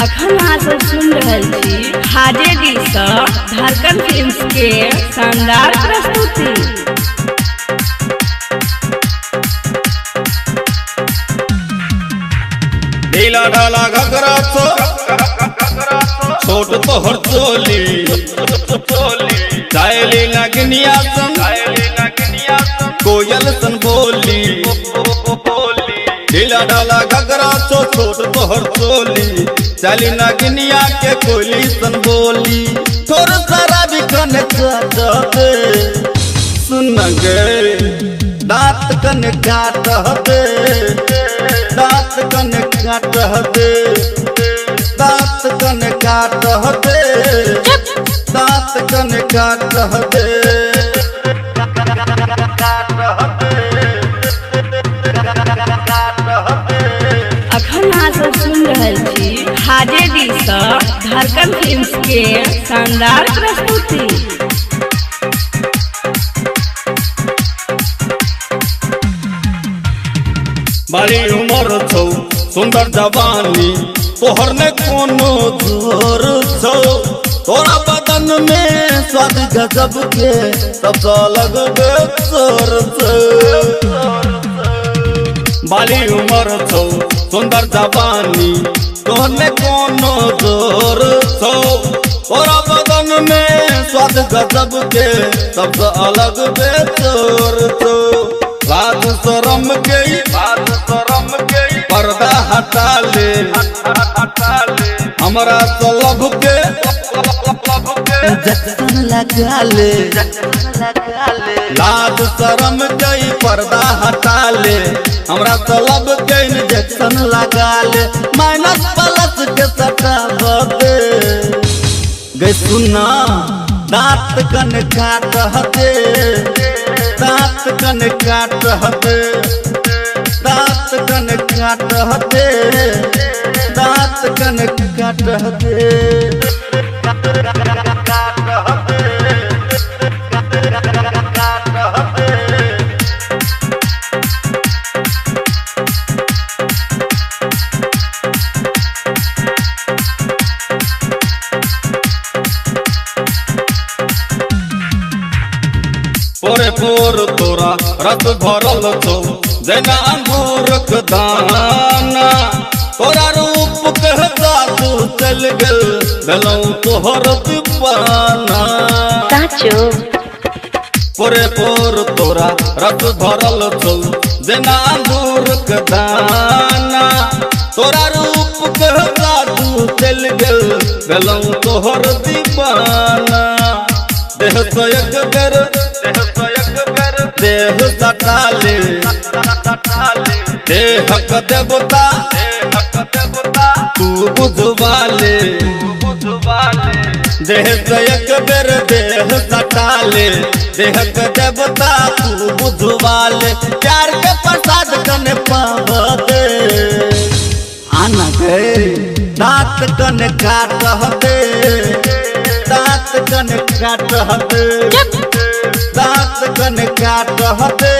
अखन अहाँ सब सुन रहल छी हाजे दी सँ धड़कन फिल्म्स के शानदार प्रस्तुति। ढीला ढाला घगरा छोट तोहर चोली चायली नगनिया कोयल सन बोली। ढीला ढाला घगरा छोट तोहर चोली चायली नगनिया के कोयली सन बोली। थोड़ा सारा भी कन दे सुन गे दांत कन काट दे दांत कन काट दे दांत कन काट दे दांत कन काट दे। अखन अहाँ सब सुन रहल छी हाजे दी सँ धड़कन फिल्म्स के शानदार प्रस्तुति। बड़ी उम्र छौ सुंदर जवानी तोहर ने कोनो जोर छौ। तोरा बदन में स्वाद गजब के सबसे अलग बेसर छौ। बड़ी उम्र छौ सुंदर जवानी तोहर ने कोनो जोर छौ। तोरा बदन में स्वाद गजब के सबसे अलग बेसर छौ। लाज शरम के पर्दा हटा ले हमरा तो लब के इंजेक्शन लगा ले। लाज शरम के पर्दा हटा ले हमरा तो लब के इंजेक्शन लगा ले। माइनस प्लस के सटा दे गई सुना दांत कन काट दे दांत कन काट दे दांत कन काट दे दांत कन काट दे। पोरे पोर तोरा रस भरल छौ जेना अंगूरक दाना। तोरा रूप कहता तू चल गेल भेलौं तोहर दीवाना। पोरे पोर तोरा रस भरल छौ जेना अंगूरक दाना। तोरा रूप कहता तू चल गेल भेलौं तोहर दीवाना। देह तो एक बेर देह सटा ले देह का देवता तू बुझवा ले। देह से एक बेर देह सटा ले देह का देवता तू बुझवा ले। प्यार के प्रसाद कने पाव दे आना गए दांत कन काट दे दांत कन काट दे दांत कन काट दे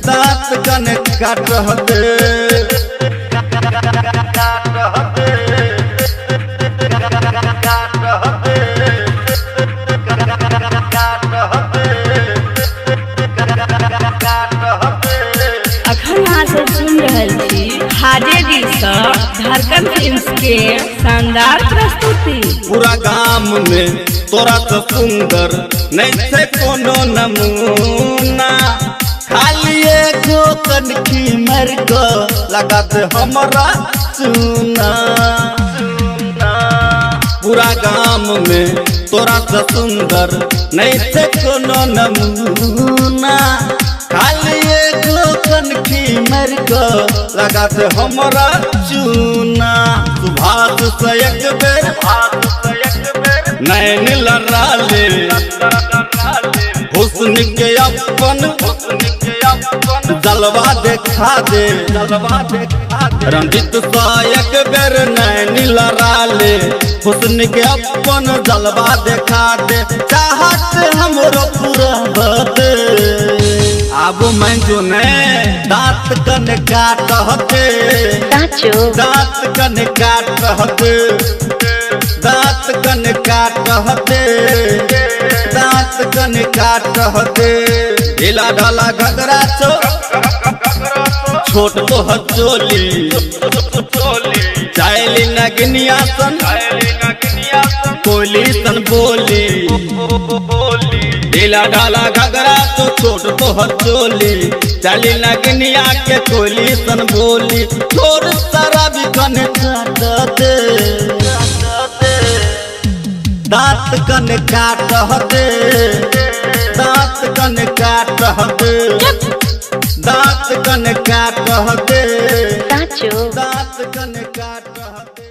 दांत कन काट दे। अखन अहाँ सब सुन रहल छी हाजे दी सँ धड़कन फिल्म्स के शानदार प्रस्तुति। पूरा गाम में तोरा तो सुंदर नहीं थे कोनो नमूना। खाली एगो कनखी मर को लगा दे हमरा चूना। पूरा गाम में तोरा तो सुंदर नहीं थे कोनो नमूना। खाली एगो कनखी मर को लगा दे हमरा चूना। सुभाष से एक बेर नैन लड़ा ले हुस्न के अपन जलवा देखा दे रंजित सा एक बेर नैन लड़ा ले हुस्न के अपन जलवा देखा दे। चाहत हमरो पूरा बदे अब मैं जो ने दांत कन काटते दांत कन काटते दांत कन काटते दांत कन काटते ढीला ढाला घगरा छोट तो हचोली चायली नगनिया सन कोयली सन बोली ढीला ढाला घगरा तो छोट तो हचोली चायली नगनिया के कोयली सन बोली छोर सारा भी कन काटते दांत कन काटते दांत कन काटते दांत कन काटते दांत कन काटते।